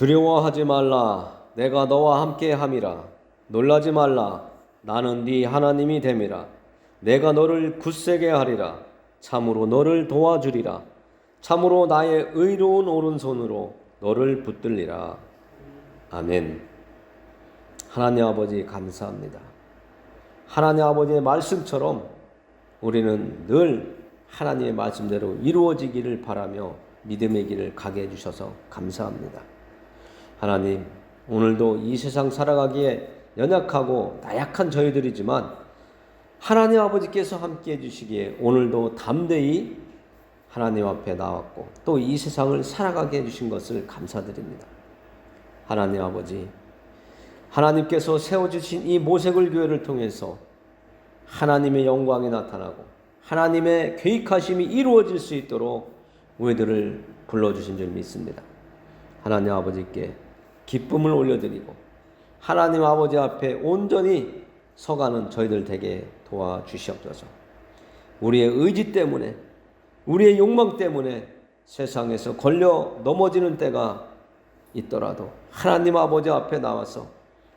두려워하지 말라. 내가 너와 함께 함이라. 놀라지 말라. 나는 네 하나님이 됨이라. 내가 너를 굳세게 하리라. 참으로 너를 도와주리라. 참으로 나의 의로운 오른손으로 너를 붙들리라. 아멘. 하나님 아버지 감사합니다. 하나님 아버지의 말씀처럼 우리는 늘 하나님의 말씀대로 이루어지기를 바라며 믿음의 길을 가게 해주셔서 감사합니다. 하나님, 오늘도 이 세상 살아가기에 연약하고 나약한 저희들이지만 하나님 아버지께서 함께 해주시기에 오늘도 담대히 하나님 앞에 나왔고 또 이 세상을 살아가게 해주신 것을 감사드립니다. 하나님 아버지, 하나님께서 세워주신 이 모세굴 교회를 통해서 하나님의 영광이 나타나고 하나님의 계획하심이 이루어질 수 있도록 우리들을 불러주신 줄 믿습니다. 하나님 아버지께 기쁨을 올려드리고 하나님 아버지 앞에 온전히 서가는 저희들 되게 도와주시옵소서. 우리의 의지 때문에 우리의 욕망 때문에 세상에서 걸려 넘어지는 때가 있더라도 하나님 아버지 앞에 나와서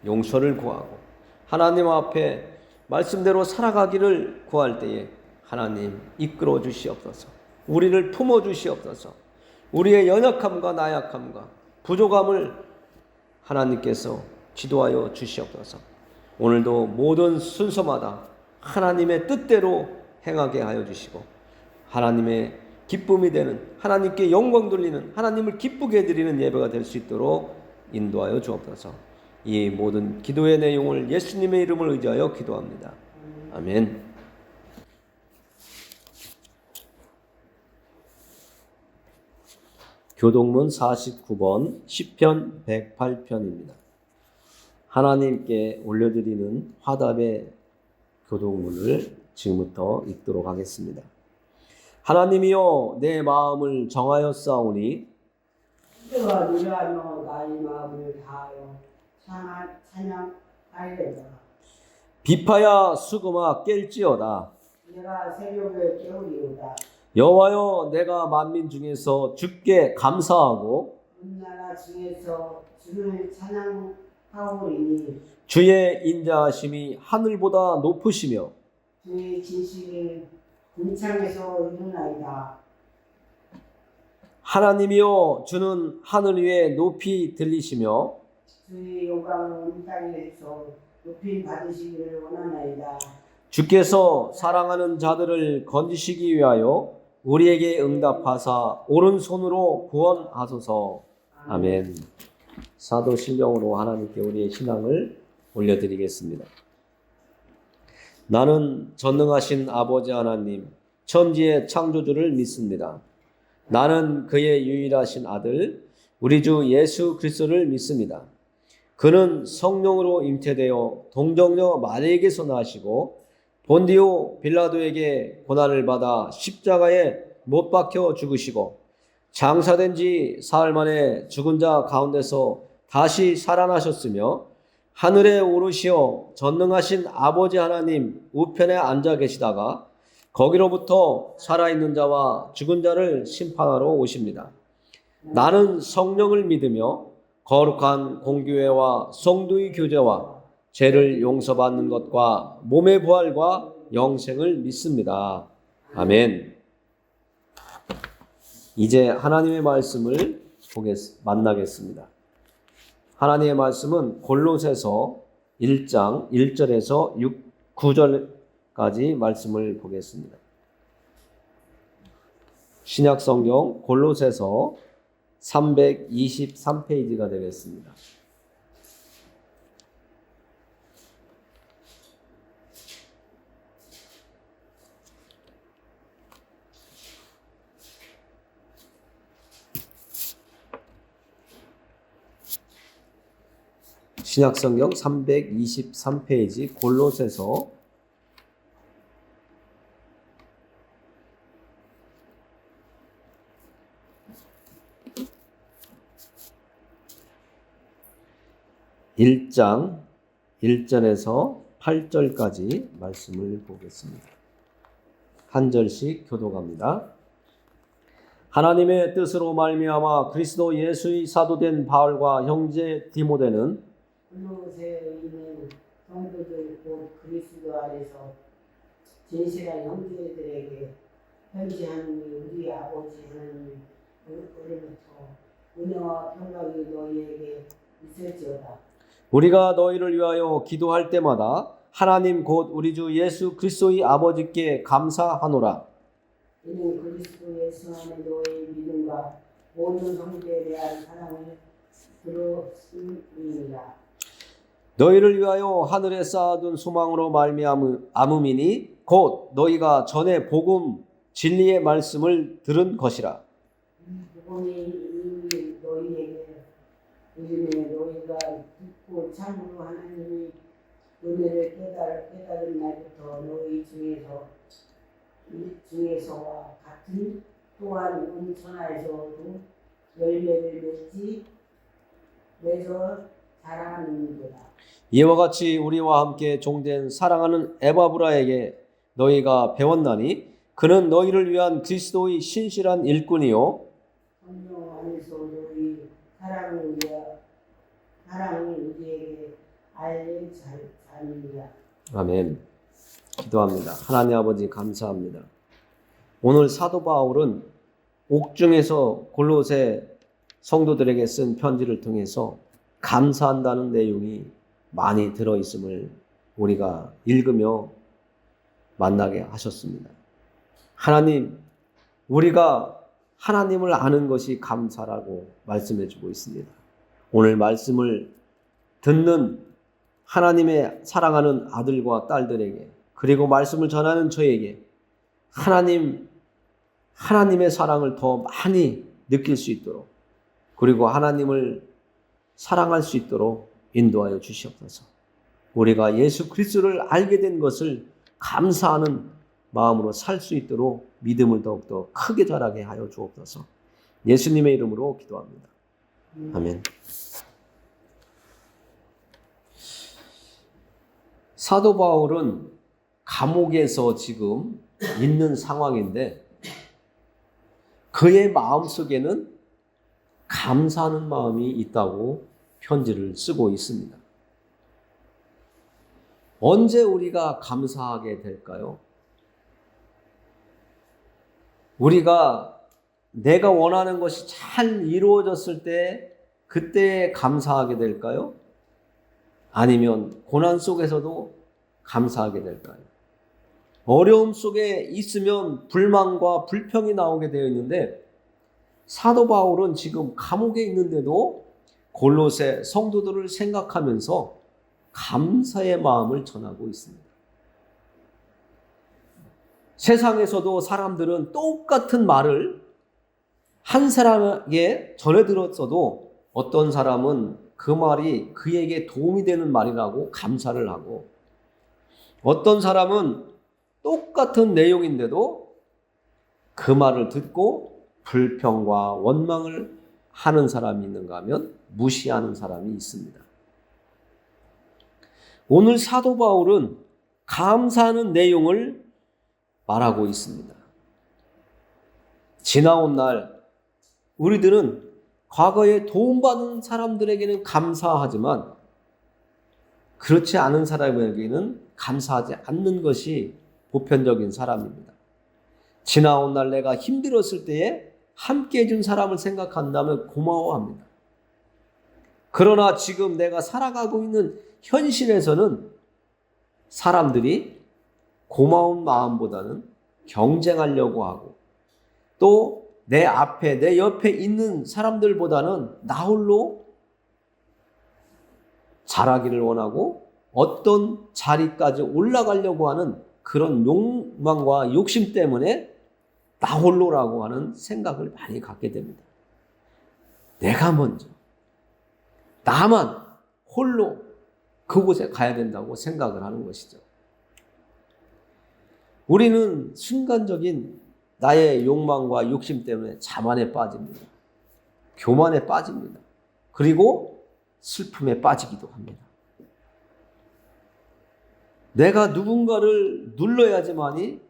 용서를 구하고 하나님 앞에 말씀대로 살아가기를 구할 때에 하나님 이끌어 주시옵소서. 우리를 품어 주시옵소서. 우리의 연약함과 나약함과 부족함을 하나님께서 지도하여 주시옵소서. 오늘도 모든 순서마다 하나님의 뜻대로 행하게 하여 주시고 하나님의 기쁨이 되는, 하나님께 영광 돌리는, 하나님을 기쁘게 해드리는 예배가 될 수 있도록 인도하여 주옵소서. 이 모든 기도의 내용을 예수님의 이름을 의지하여 기도합니다. 아멘. 교동문 49번 시편 108편입니다. 하나님께 올려드리는 화답의 교동문을 지금부터 읽도록 하겠습니다. 하나님이여 내 마음을 정하였사오니 그가 노래하며 나의 마음을 다하여 찬양하리로다. 비파야 수금아 깰지어다. 내가 새벽에 깨우리로다. 여호와여 내가 만민 중에서 주께 감사하고 온 나라 중에서 주를 찬양하오리니 주의 인자하심이 하늘보다 높으시며 주의 진실을 궁창에서 이루나이다. 하나님이여 주는 하늘 위에 높이 들리시며 주의 영광을 온 땅에서 높임 받으시기를 원하나이다. 주께서 사랑하는 자들을 건지시기 위하여 우리에게 응답하사 오른손으로 구원하소서. 아멘. 사도신경으로 하나님께 우리의 신앙을 올려드리겠습니다. 나는 전능하신 아버지 하나님, 천지의 창조주를 믿습니다. 나는 그의 유일하신 아들, 우리 주 예수 그리스도를 믿습니다. 그는 성령으로 잉태되어 동정녀 마리에게서 나시고 본디오 빌라도에게 고난을 받아 십자가에 못 박혀 죽으시고 장사된 지 사흘 만에 죽은 자 가운데서 다시 살아나셨으며 하늘에 오르시어 전능하신 아버지 하나님 우편에 앉아 계시다가 거기로부터 살아있는 자와 죽은 자를 심판하러 오십니다. 나는 성령을 믿으며 거룩한 공교회와 성도의 교제와 죄를 용서받는 것과 몸의 부활과 영생을 믿습니다. 아멘. 이제 하나님의 말씀을 만나겠습니다. 하나님의 말씀은 골로새서 1장 1절에서 9절까지 말씀을 보겠습니다. 신약성경 골로새서 323페이지가 되겠습니다. 신약성경 323페이지 골로새서 1장 1절에서 8절까지 말씀을 보겠습니다. 한 절씩 교독합니다. 하나님의 뜻으로 말미암아 그리스도 예수의 사도된 바울과 형제 디모데는 골로새에 있는 성도들 곧 그리스도 안에서 진실한 형제들에게 편지하는 우리 아버지 하나님으로부터 은혜와 평강이 너희에게 있을지어다. 우리가 너희를 위하여 기도할 때마다 하나님 곧 우리 주 예수 그리스도의 아버지께 감사하노라. 이는 그리스도 예수 안에 너희의 믿음과 모든 성도에 대한 사랑을 들었음이니라. 너희를 위하여 하늘에 쌓아둔 소망으로 말미암음이니 곧 너희가 전에 복음 진리의 말씀을 들은 것이라. 복음이 이미 너희에게 이르매 너희가 듣고 참으로 하나님의 은혜를 깨달은 날부터 너희 중에서와 같은 또한 온 천하에서도 열매를 맺어 자라는도다. 이와 같이 우리와 함께 종된 사랑하는 에바브라에게 너희가 배웠나니 그는 너희를 위한 그리스도의 신실한 일꾼이요 성령 안에서 너희 사랑을 우리에게 알릴 자입니다. 아멘. 기도합니다. 하나님 아버지 감사합니다. 오늘 사도 바울은 옥중에서 골로새 성도들에게 쓴 편지를 통해서 감사한다는 내용이 많이 들어있음을 우리가 읽으며 만나게 하셨습니다. 하나님, 우리가 하나님을 아는 것이 감사라고 말씀해 주고 있습니다. 오늘 말씀을 듣는 하나님의 사랑하는 아들과 딸들에게 그리고 말씀을 전하는 저에게 하나님의 사랑을 더 많이 느낄 수 있도록 그리고 하나님을 사랑할 수 있도록 인도하여 주시옵소서. 우리가 예수 그리스도를 알게 된 것을 감사하는 마음으로 살 수 있도록 믿음을 더욱더 크게 자라게 하여 주옵소서. 예수님의 이름으로 기도합니다. 아멘. 사도 바울은 감옥에서 지금 있는 상황인데 그의 마음속에는 감사하는 마음이 있다고 편지를 쓰고 있습니다. 언제 우리가 감사하게 될까요? 우리가 내가 원하는 것이 잘 이루어졌을 때 그때 감사하게 될까요? 아니면 고난 속에서도 감사하게 될까요? 어려움 속에 있으면 불만과 불평이 나오게 되어 있는데 사도 바울은 지금 감옥에 있는데도 골로새 성도들을 생각하면서 감사의 마음을 전하고 있습니다. 세상에서도 사람들은 똑같은 말을 한 사람에게 전해 들었어도 어떤 사람은 그 말이 그에게 도움이 되는 말이라고 감사를 하고 어떤 사람은 똑같은 내용인데도 그 말을 듣고 불평과 원망을 하는 사람이 있는가 하면 무시하는 사람이 있습니다. 오늘 사도 바울은 감사하는 내용을 말하고 있습니다. 지나온 날 우리들은 과거에 도움받은 사람들에게는 감사하지만 그렇지 않은 사람에게는 감사하지 않는 것이 보편적인 사람입니다. 지나온 날 내가 힘들었을 때에 함께 해준 사람을 생각한다면 고마워합니다. 그러나 지금 내가 살아가고 있는 현실에서는 사람들이 고마운 마음보다는 경쟁하려고 하고 또 내 앞에 내 옆에 있는 사람들보다는 나 홀로 잘하기를 원하고 어떤 자리까지 올라가려고 하는 그런 욕망과 욕심 때문에 나 홀로라고 하는 생각을 많이 갖게 됩니다. 내가 먼저 나만 홀로 그곳에 가야 된다고 생각을 하는 것이죠. 우리는 순간적인 나의 욕망과 욕심 때문에 자만에 빠집니다. 교만에 빠집니다. 그리고 슬픔에 빠지기도 합니다. 내가 누군가를 눌러야지만이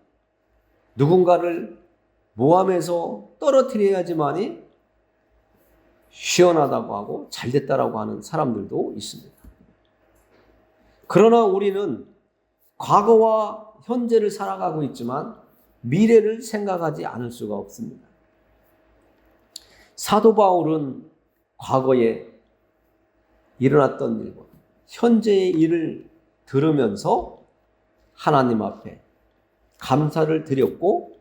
누군가를 모함해서 떨어뜨려야지만이 시원하다고 하고 잘됐다라고 하는 사람들도 있습니다. 그러나 우리는 과거와 현재를 살아가고 있지만 미래를 생각하지 않을 수가 없습니다. 사도 바울은 과거에 일어났던 일과 현재의 일을 들으면서 하나님 앞에 감사를 드렸고,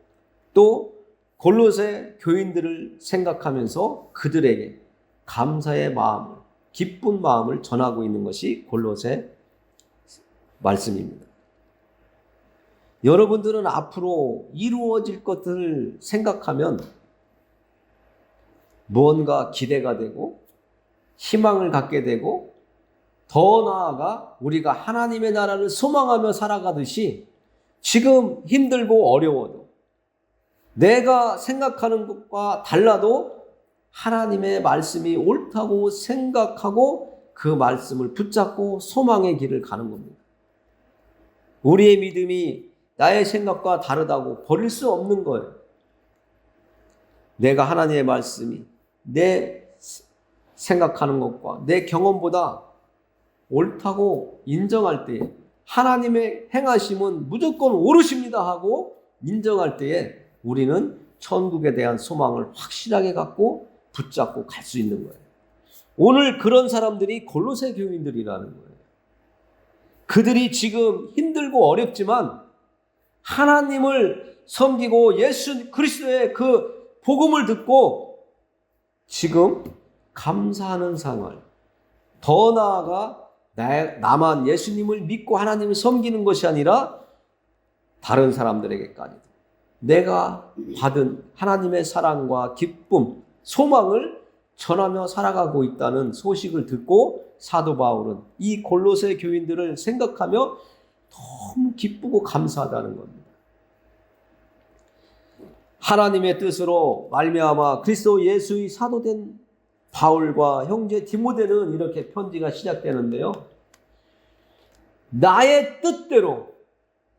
또 골로새 교인들을 생각하면서 그들에게 감사의 마음을, 기쁜 마음을 전하고 있는 것이 골로새 말씀입니다. 여러분들은 앞으로 이루어질 것들을 생각하면 무언가 기대가 되고 희망을 갖게 되고, 더 나아가 우리가 하나님의 나라를 소망하며 살아가듯이 지금 힘들고 어려워도 내가 생각하는 것과 달라도 하나님의 말씀이 옳다고 생각하고 그 말씀을 붙잡고 소망의 길을 가는 겁니다. 우리의 믿음이 나의 생각과 다르다고 버릴 수 없는 거예요. 내가 하나님의 말씀이 내 생각하는 것과 내 경험보다 옳다고 인정할 때에, 하나님의 행하심은 무조건 옳으십니다 하고 인정할 때에 우리는 천국에 대한 소망을 확실하게 갖고 붙잡고 갈 수 있는 거예요. 오늘 그런 사람들이 골로새 교인들이라는 거예요. 그들이 지금 힘들고 어렵지만 하나님을 섬기고 예수 그리스도의 그 복음을 듣고 지금 감사하는 생활, 더 나아가 나만 예수님을 믿고 하나님을 섬기는 것이 아니라 다른 사람들에게까지도 내가 받은 하나님의 사랑과 기쁨, 소망을 전하며 살아가고 있다는 소식을 듣고 사도 바울은 이 골로새 교인들을 생각하며 너무 기쁘고 감사하다는 겁니다. 하나님의 뜻으로 말미암아 그리스도 예수의 사도된 바울과 형제 디모데는 이렇게 편지가 시작되는데요. 나의 뜻대로,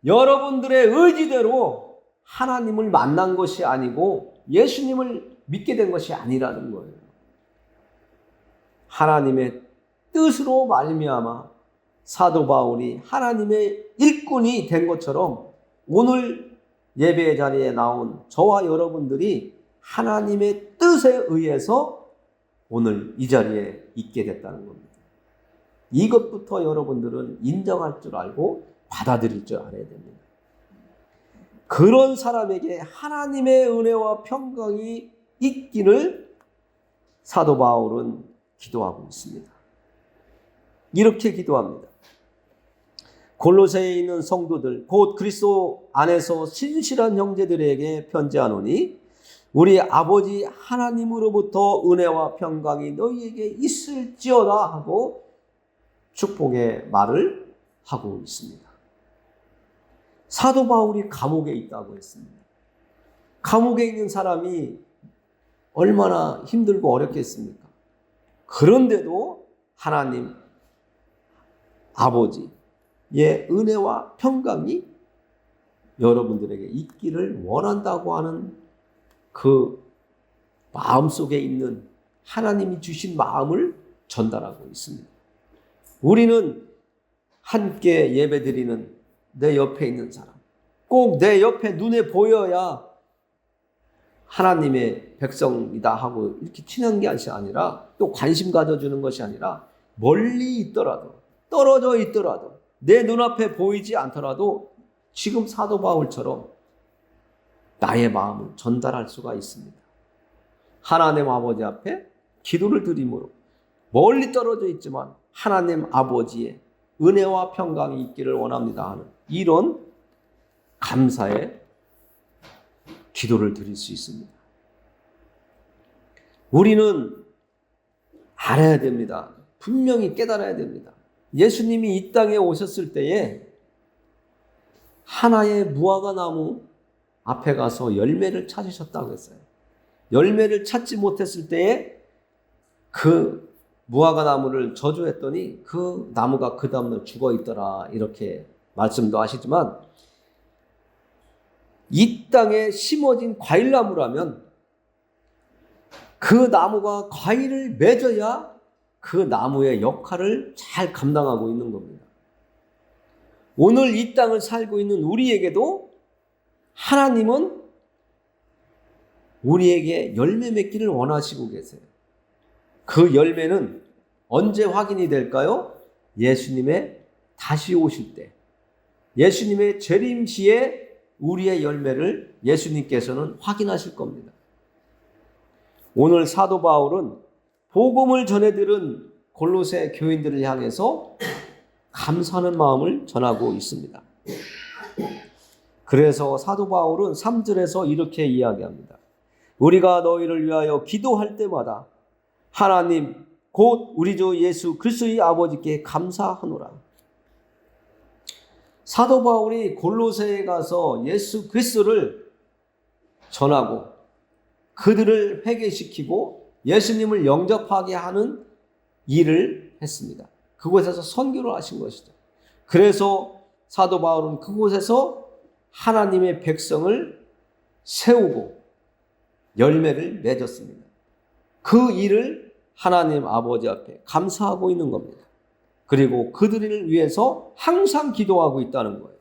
여러분들의 의지대로 하나님을 만난 것이 아니고 예수님을 믿게 된 것이 아니라는 거예요. 하나님의 뜻으로 말미암아 사도 바울이 하나님의 일꾼이 된 것처럼 오늘 예배 자리에 나온 저와 여러분들이 하나님의 뜻에 의해서 오늘 이 자리에 있게 됐다는 겁니다. 이것부터 여러분들은 인정할 줄 알고 받아들일 줄 알아야 됩니다. 그런 사람에게 하나님의 은혜와 평강이 있기를 사도 바울은 기도하고 있습니다. 이렇게 기도합니다. 골로새에 있는 성도들 곧 그리스도 안에서 신실한 형제들에게 편지하노니 우리 아버지 하나님으로부터 은혜와 평강이 너희에게 있을지어다 하고 축복의 말을 하고 있습니다. 사도 바울이 감옥에 있다고 했습니다. 감옥에 있는 사람이 얼마나 힘들고 어렵겠습니까? 그런데도 하나님 아버지의 은혜와 평강이 여러분들에게 있기를 원한다고 하는 그 마음속에 있는 하나님이 주신 마음을 전달하고 있습니다. 우리는 함께 예배드리는 내 옆에 있는 사람, 꼭 내 옆에 눈에 보여야 하나님의 백성이다 하고 이렇게 친한 게 아니라, 또 관심 가져주는 것이 아니라 멀리 있더라도, 떨어져 있더라도, 내 눈앞에 보이지 않더라도 지금 사도 바울처럼 나의 마음을 전달할 수가 있습니다. 하나님 아버지 앞에 기도를 드림으로 멀리 떨어져 있지만 하나님 아버지의 은혜와 평강이 있기를 원합니다 하는 이런 감사의 기도를 드릴 수 있습니다. 우리는 알아야 됩니다. 분명히 깨달아야 됩니다. 예수님이 이 땅에 오셨을 때에 하나의 무화과 나무 앞에 가서 열매를 찾으셨다고 했어요. 열매를 찾지 못했을 때에 그 무화과 나무를 저주했더니 그 나무가 그 다음날 죽어 있더라, 이렇게 말씀도 하시지만 이 땅에 심어진 과일나무라면 그 나무가 과일을 맺어야 그 나무의 역할을 잘 감당하고 있는 겁니다. 오늘 이 땅을 살고 있는 우리에게도 하나님은 우리에게 열매 맺기를 원하시고 계세요. 그 열매는 언제 확인이 될까요? 예수님의 다시 오실 때, 예수님의 재림 시에 우리의 열매를 예수님께서는 확인하실 겁니다. 오늘 사도 바울은 복음을 전해들은 골로새 교인들을 향해서 감사하는 마음을 전하고 있습니다. 그래서 사도 바울은 3절에서 이렇게 이야기합니다. 우리가 너희를 위하여 기도할 때마다 하나님 곧 우리 주 예수 그리스도의 아버지께 감사하노라. 사도 바울이 골로새에 가서 예수 그리스도를 전하고 그들을 회개시키고 예수님을 영접하게 하는 일을 했습니다. 그곳에서 선교를 하신 것이죠. 그래서 사도 바울은 그곳에서 하나님의 백성을 세우고 열매를 맺었습니다. 그 일을 하나님 아버지 앞에 감사하고 있는 겁니다. 그리고 그들을 위해서 항상 기도하고 있다는 거예요.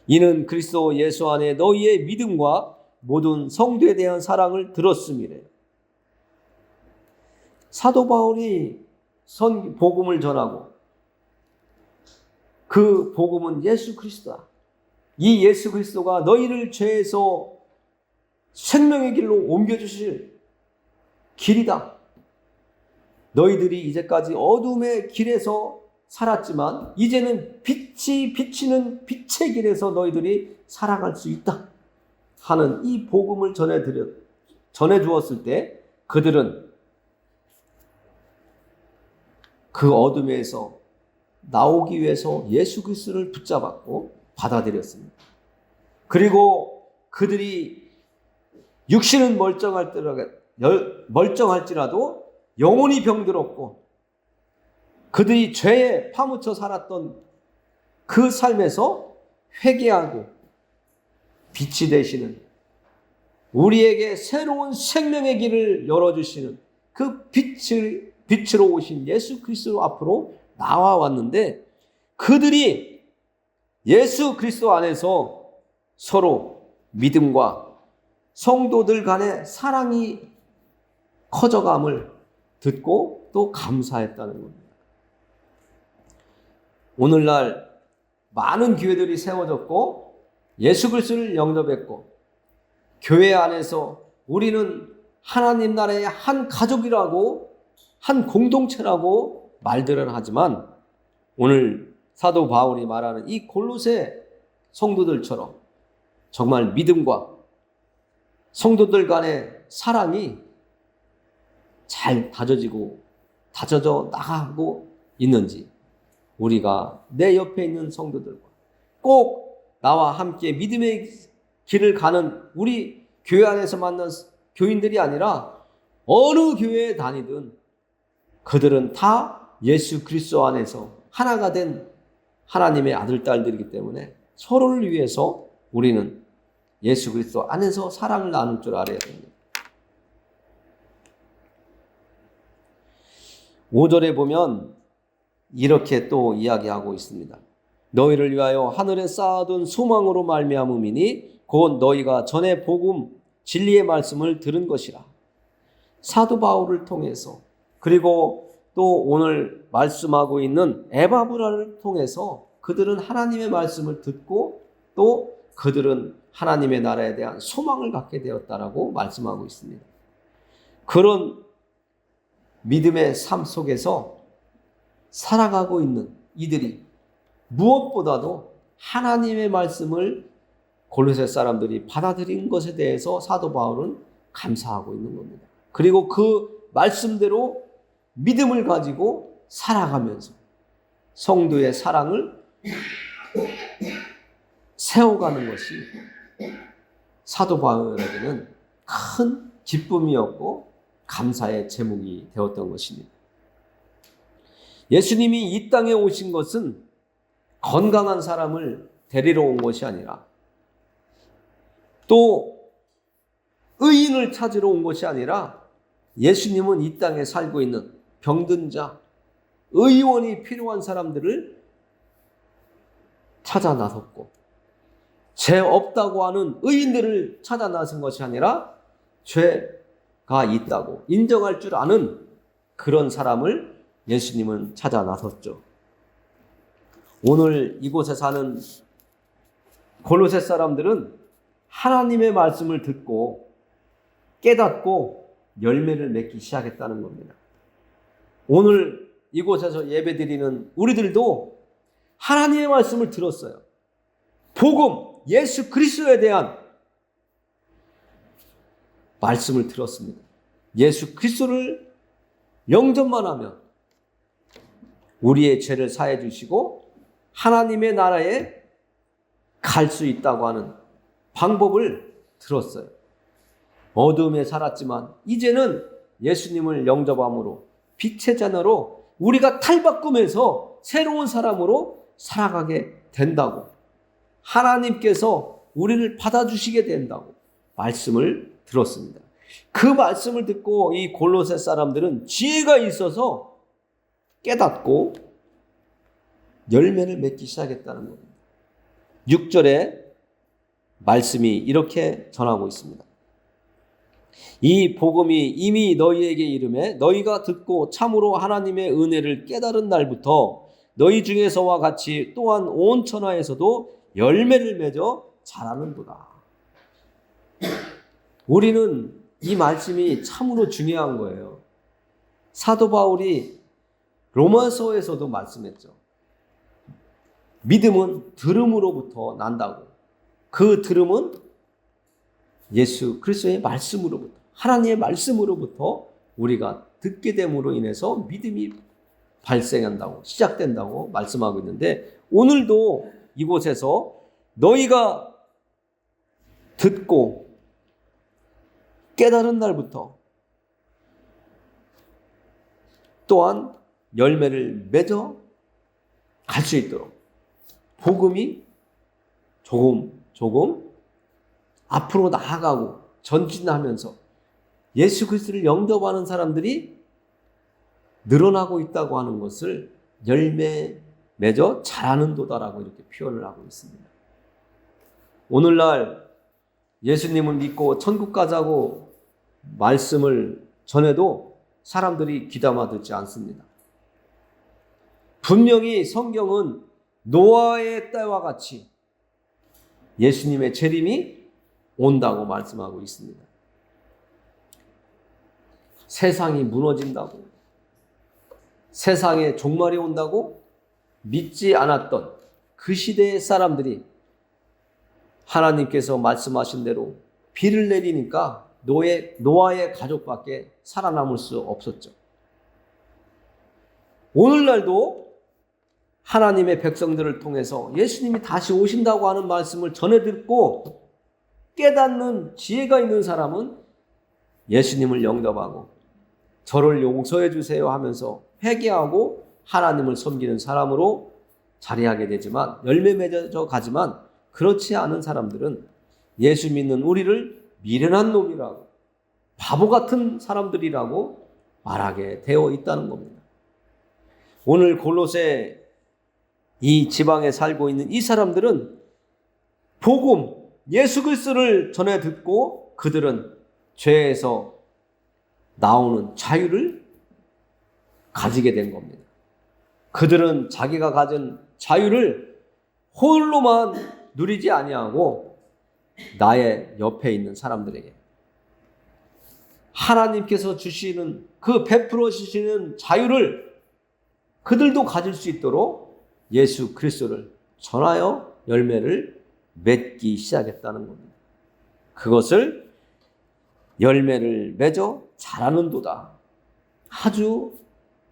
이는 그리스도 예수 안에 너희의 믿음과 모든 성도에 대한 사랑을 들었음이래요. 사도 바울이 복음을 전하고 그 복음은 예수 그리스도다. 이 예수 그리스도가 너희를 죄에서 생명의 길로 옮겨주실 길이다. 너희들이 이제까지 어둠의 길에서 살았지만 이제는 빛이 비치는 빛의 길에서 너희들이 살아갈 수 있다 하는 이 복음을 전해 주었을 때 그들은 그 어둠에서 나오기 위해서 예수 그리스도를 붙잡았고 받아들였습니다. 그리고 그들이 육신은 멀쩡할지라도 영혼이 병들었고 그들이 죄에 파묻혀 살았던 그 삶에서 회개하고 빛이 되시는 우리에게 새로운 생명의 길을 열어주시는 그 빛으로 오신 예수 그리스도 앞으로 나와 왔는데 그들이 예수 그리스도 안에서 서로 믿음과 성도들 간의 사랑이 커져감을 듣고 또 감사했다는 겁니다. 오늘날 많은 교회들이 세워졌고 예수 그리스도를 영접했고 교회 안에서 우리는 하나님 나라의 한 가족이라고 한 공동체라고 말들은 하지만 오늘 사도 바울이 말하는 이 골로새 성도들처럼 정말 믿음과 성도들 간의 사랑이 잘 다져져 나가고 있는지 우리가 내 옆에 있는 성도들과 꼭 나와 함께 믿음의 길을 가는 우리 교회 안에서 만난 교인들이 아니라 어느 교회에 다니든 그들은 다 예수 그리스도 안에서 하나가 된 하나님의 아들, 딸들이기 때문에 서로를 위해서 우리는 예수 그리스도 안에서 사랑을 나눌 줄 알아야 됩니다. 5절에 보면 이렇게 또 이야기하고 있습니다. 너희를 위하여 하늘에 쌓아둔 소망으로 말미암음이니 곧 너희가 전에 복음 진리의 말씀을 들은 것이라. 사도 바울을 통해서 그리고 또 오늘 말씀하고 있는 에바브라를 통해서 그들은 하나님의 말씀을 듣고 또 그들은 하나님의 나라에 대한 소망을 갖게 되었다라고 말씀하고 있습니다. 그런 믿음의 삶 속에서 살아가고 있는 이들이 무엇보다도 하나님의 말씀을 골로새 사람들이 받아들인 것에 대해서 사도 바울은 감사하고 있는 겁니다. 그리고 그 말씀대로 믿음을 가지고 살아가면서 성도의 사랑을 세워가는 것이 사도 바울에게는 큰 기쁨이었고 감사의 제목이 되었던 것입니다. 예수님이 이 땅에 오신 것은 건강한 사람을 데리러 온 것이 아니라 또 의인을 찾으러 온 것이 아니라 예수님은 이 땅에 살고 있는 병든 자, 의원이 필요한 사람들을 찾아 나섰고 죄 없다고 하는 의인들을 찾아 나선 것이 아니라 죄가 있다고 인정할 줄 아는 그런 사람을 예수님은 찾아 나섰죠. 오늘 이곳에 사는 골로새 사람들은 하나님의 말씀을 듣고 깨닫고 열매를 맺기 시작했다는 겁니다. 오늘 이곳에서 예배드리는 우리들도 하나님의 말씀을 들었어요. 복음, 예수 그리스도에 대한 말씀을 들었습니다. 예수 그리스도를 영접만 하면 우리의 죄를 사해 주시고 하나님의 나라에 갈 수 있다고 하는 방법을 들었어요. 어둠에 살았지만 이제는 예수님을 영접함으로 빛의 자녀로 우리가 탈바꿈해서 새로운 사람으로 살아가게 된다고, 하나님께서 우리를 받아주시게 된다고 말씀을 들었습니다. 그 말씀을 듣고 이 골로새 사람들은 지혜가 있어서 깨닫고 열매를 맺기 시작했다는 겁니다. 6절에 말씀이 이렇게 전하고 있습니다. 이 복음이 이미 너희에게 이르매 너희가 듣고 참으로 하나님의 은혜를 깨달은 날부터 너희 중에서와 같이 또한 온 천하에서도 열매를 맺어 자라는도다. 우리는 이 말씀이 참으로 중요한 거예요. 사도 바울이 로마서에서도 말씀했죠. 믿음은 들음으로부터 난다고. 그 들음은 예수 그리스도의 말씀으로부터, 하나님의 말씀으로부터 우리가 듣게 됨으로 인해서 믿음이 발생한다고, 시작된다고 말씀하고 있는데, 오늘도 이곳에서 너희가 듣고 깨달은 날부터 또한 열매를 맺어 갈 수 있도록 복음이 조금 앞으로 나아가고 전진하면서 예수 그리스도를 영접하는 사람들이 늘어나고 있다고 하는 것을 열매 맺어 자라는도다라고 이렇게 표현을 하고 있습니다. 오늘날 예수님을 믿고 천국 가자고 말씀을 전해도 사람들이 귀담아 듣지 않습니다. 분명히 성경은 노아의 때와 같이 예수님의 재림이 온다고 말씀하고 있습니다. 세상이 무너진다고, 세상에 종말이 온다고 믿지 않았던 그 시대의 사람들이 하나님께서 말씀하신 대로 비를 내리니까 노아의 가족밖에 살아남을 수 없었죠. 오늘날도 하나님의 백성들을 통해서 예수님이 다시 오신다고 하는 말씀을 전해 듣고 깨닫는 지혜가 있는 사람은 예수님을 영접하고 저를 용서해 주세요 하면서 회개하고 하나님을 섬기는 사람으로 자리하게 되지만, 열매 맺어 가지만 그렇지 않은 사람들은 예수 믿는 우리를 미련한 놈이라고, 바보 같은 사람들이라고 말하게 되어 있다는 겁니다. 오늘 골로새 이 지방에 살고 있는 이 사람들은 복음, 예수 그리스도를 전해 듣고 그들은 죄에서 나오는 자유를 가지게 된 겁니다. 그들은 자기가 가진 자유를 홀로만 누리지 아니하고 나의 옆에 있는 사람들에게 하나님께서 주시는 그 베풀어 주시는 자유를 그들도 가질 수 있도록 예수 그리스도를 전하여 열매를 맺기 시작했다는 겁니다. 그것을 열매를 맺어 자라는도다. 아주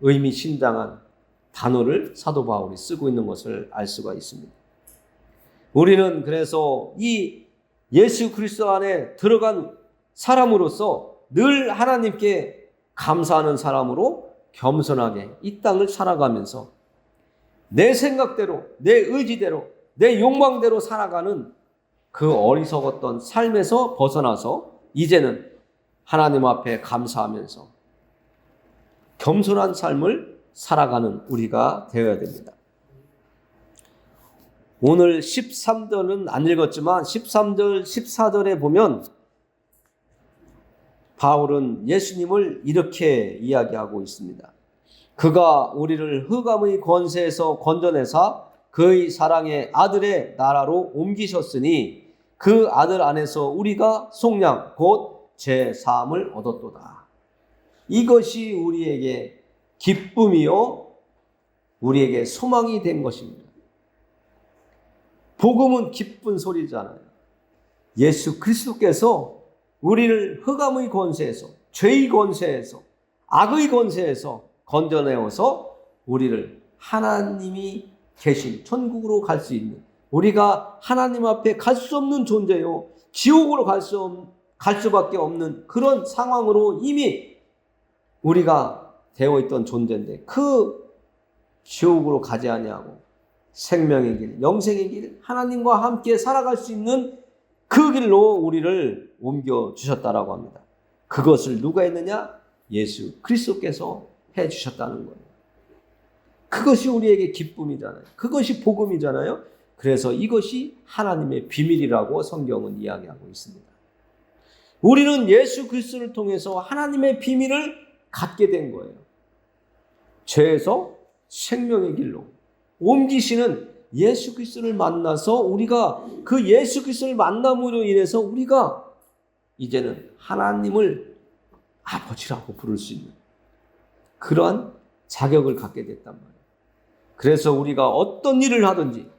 의미심장한 단어를 사도 바울이 쓰고 있는 것을 알 수가 있습니다. 우리는 그래서 이 예수 그리스도 안에 들어간 사람으로서 늘 하나님께 감사하는 사람으로 겸손하게 이 땅을 살아가면서 내 생각대로, 내 의지대로, 내 욕망대로 살아가는 그 어리석었던 삶에서 벗어나서 이제는 하나님 앞에 감사하면서 겸손한 삶을 살아가는 우리가 되어야 됩니다. 오늘 13절은 안 읽었지만 13절, 14절에 보면 바울은 예수님을 이렇게 이야기하고 있습니다. 그가 우리를 흑암의 권세에서 건져내사 그의 사랑의 아들의 나라로 옮기셨으니 그 아들 안에서 우리가 속량 곧 제사함을 얻었도다. 이것이 우리에게 기쁨이요 우리에게 소망이 된 것입니다. 복음은 기쁜 소리잖아요. 예수 그리스도께서 우리를 흑암의 권세에서, 죄의 권세에서, 악의 권세에서 건져내어서 우리를 하나님이 계신 천국으로 갈 수 있는, 우리가 하나님 앞에 갈 수 없는 존재요, 지옥으로 갈 수밖에 없는 그런 상황으로 이미 우리가 되어 있던 존재인데, 그 지옥으로 가지 아니하고 생명의 길, 영생의 길, 하나님과 함께 살아갈 수 있는 그 길로 우리를 옮겨주셨다라고 합니다. 그것을 누가 했느냐? 예수 그리스도께서 해주셨다는 거예요. 그것이 우리에게 기쁨이잖아요. 그것이 복음이잖아요. 그래서 이것이 하나님의 비밀이라고 성경은 이야기하고 있습니다. 우리는 예수 그리스도를 통해서 하나님의 비밀을 갖게 된 거예요. 죄에서 생명의 길로 옮기시는 예수 그리스도를 만나서 우리가 그 예수 그리스도를 만남으로 인해서 우리가 이제는 하나님을 아버지라고 부를 수 있는 그러한 자격을 갖게 됐단 말이에요. 그래서 우리가 어떤 일을 하든지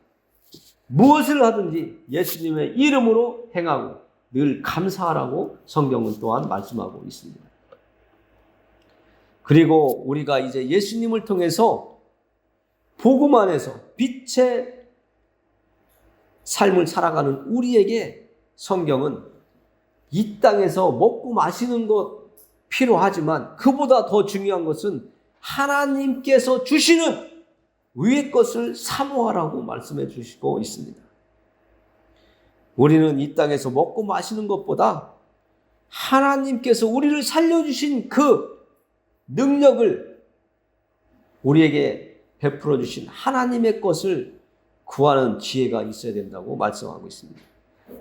무엇을 하든지 예수님의 이름으로 행하고 늘 감사하라고 성경은 또한 말씀하고 있습니다. 그리고 우리가 이제 예수님을 통해서 복음 안에서 빛의 삶을 살아가는 우리에게 성경은 이 땅에서 먹고 마시는 것 필요하지만 그보다 더 중요한 것은 하나님께서 주시는 위의 것을 사모하라고 말씀해 주시고 있습니다. 우리는 이 땅에서 먹고 마시는 것보다 하나님께서 우리를 살려주신 그 능력을 우리에게 베풀어 주신 하나님의 것을 구하는 지혜가 있어야 된다고 말씀하고 있습니다.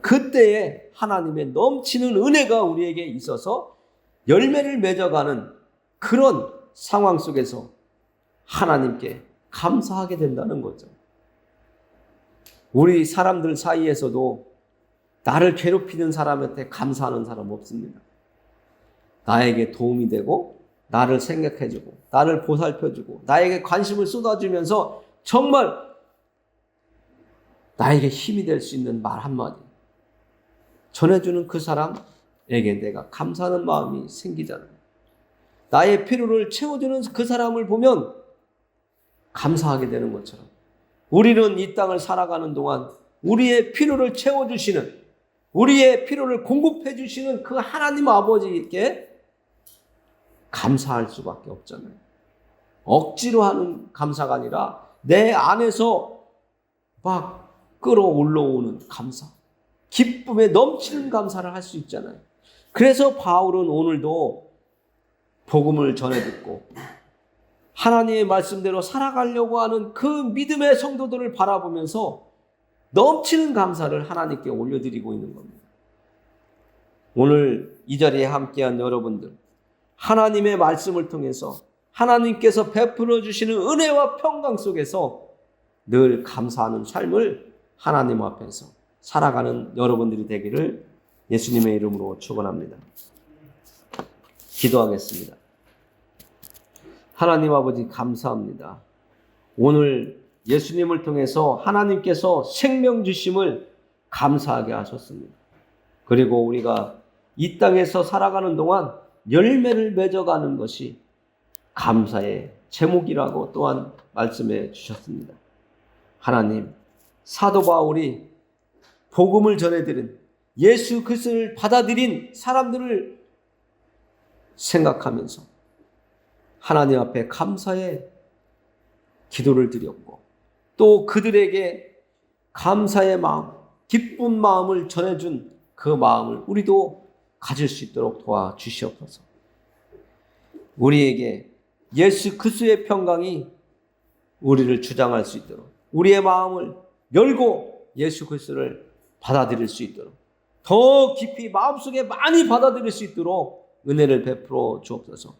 그때에 하나님의 넘치는 은혜가 우리에게 있어서 열매를 맺어가는 그런 상황 속에서 하나님께 감사하게 된다는 거죠. 우리 사람들 사이에서도 나를 괴롭히는 사람한테 감사하는 사람 없습니다. 나에게 도움이 되고 나를 생각해주고 나를 보살펴주고 나에게 관심을 쏟아주면서 정말 나에게 힘이 될 수 있는 말 한마디 전해주는 그 사람에게 내가 감사하는 마음이 생기잖아요. 나의 필요를 채워주는 그 사람을 보면 감사하게 되는 것처럼 우리는 이 땅을 살아가는 동안 우리의 필요를 채워주시는, 우리의 필요를 공급해 주시는 그 하나님 아버지께 감사할 수밖에 없잖아요. 억지로 하는 감사가 아니라 내 안에서 막 끌어올라오는 감사, 기쁨에 넘치는 감사를 할 수 있잖아요. 그래서 바울은 오늘도 복음을 전해 듣고 하나님의 말씀대로 살아가려고 하는 그 믿음의 성도들을 바라보면서 넘치는 감사를 하나님께 올려드리고 있는 겁니다. 오늘 이 자리에 함께한 여러분들, 하나님의 말씀을 통해서 하나님께서 베풀어 주시는 은혜와 평강 속에서 늘 감사하는 삶을 하나님 앞에서 살아가는 여러분들이 되기를 예수님의 이름으로 축원합니다. 기도하겠습니다. 하나님 아버지 감사합니다. 오늘 예수님을 통해서 하나님께서 생명 주심을 감사하게 하셨습니다. 그리고 우리가 이 땅에서 살아가는 동안 열매를 맺어가는 것이 감사의 제목이라고 또한 말씀해 주셨습니다. 하나님, 사도 바울이 복음을 전해드린 예수 그리스도를 받아들인 사람들을 생각하면서 하나님 앞에 감사의 기도를 드렸고 또 그들에게 감사의 마음, 기쁜 마음을 전해준 그 마음을 우리도 가질 수 있도록 도와주시옵소서. 우리에게 예수 그리스도의 평강이 우리를 주장할 수 있도록, 우리의 마음을 열고 예수 그리스도를 받아들일 수 있도록, 더 깊이 마음속에 많이 받아들일 수 있도록 은혜를 베풀어 주옵소서.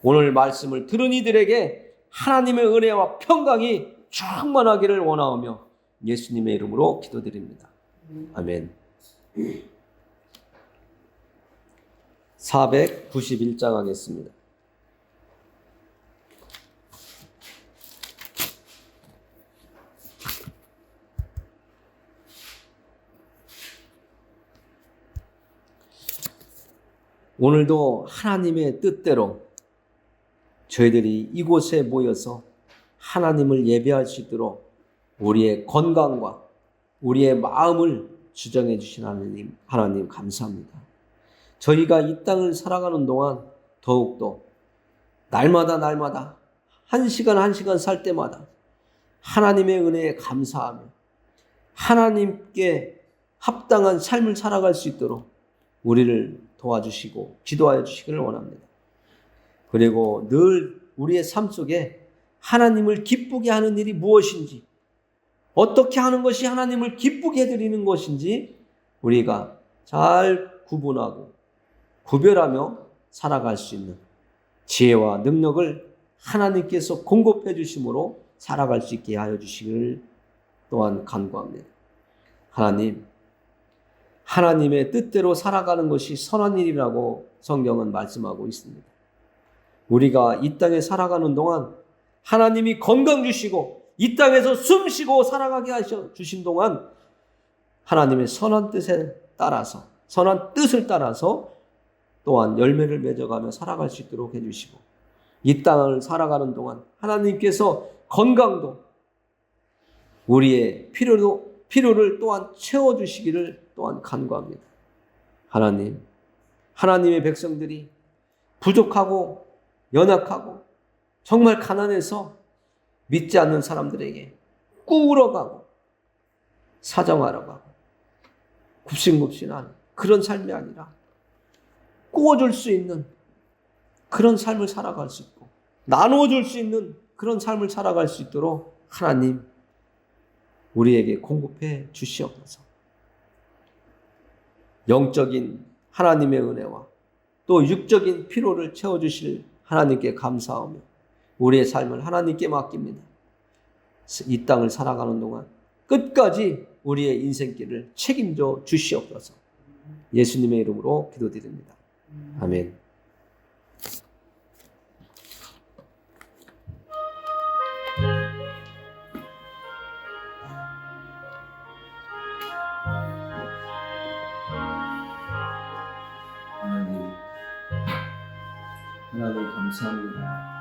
오늘 말씀을 들은 이들에게 하나님의 은혜와 평강이 충만하기를 원하오며 예수님의 이름으로 기도드립니다. 아멘. 491장 하겠습니다. 오늘도 하나님의 뜻대로 저희들이 이곳에 모여서 하나님을 예배할 수 있도록 우리의 건강과 우리의 마음을 주정해 주신 하나님 감사합니다. 저희가 이 땅을 살아가는 동안 더욱더 날마다 한 시간 한 시간 살 때마다 하나님의 은혜에 감사하며 하나님께 합당한 삶을 살아갈 수 있도록 우리를 도와주시고 기도하여 주시기를 원합니다. 그리고 늘 우리의 삶 속에 하나님을 기쁘게 하는 일이 무엇인지, 어떻게 하는 것이 하나님을 기쁘게 해드리는 것인지 우리가 잘 구분하고 구별하며 살아갈 수 있는 지혜와 능력을 하나님께서 공급해 주심으로 살아갈 수 있게 하여 주시기를 또한 간구합니다. 하나님의 뜻대로 살아가는 것이 선한 일이라고 성경은 말씀하고 있습니다. 우리가 이 땅에 살아가는 동안 하나님이 건강 주시고 이 땅에서 숨 쉬고 살아가게 하셔 주신 동안 하나님의 선한 뜻을 따라서 또한 열매를 맺어가며 살아갈 수 있도록 해주시고 이 땅을 살아가는 동안 하나님께서 건강도 우리의 필요를 또한 채워주시기를 또한 간구합니다. 하나님의 백성들이 부족하고 연약하고 정말 가난해서 믿지 않는 사람들에게 꾸울어가고 사정하러 가고 굽신굽신한 그런 삶이 아니라 꾸어줄 수 있는 그런 삶을 살아갈 수 있고 나누어줄 수 있는 그런 삶을 살아갈 수 있도록 하나님 우리에게 공급해 주시옵소서. 영적인 하나님의 은혜와 또 육적인 피로를 채워주실 하나님께 감사하며 우리의 삶을 하나님께 맡깁니다. 이 땅을 살아가는 동안 끝까지 우리의 인생길을 책임져 주시옵소서. 예수님의 이름으로 기도드립니다. 아멘. 하나님 감사합니다.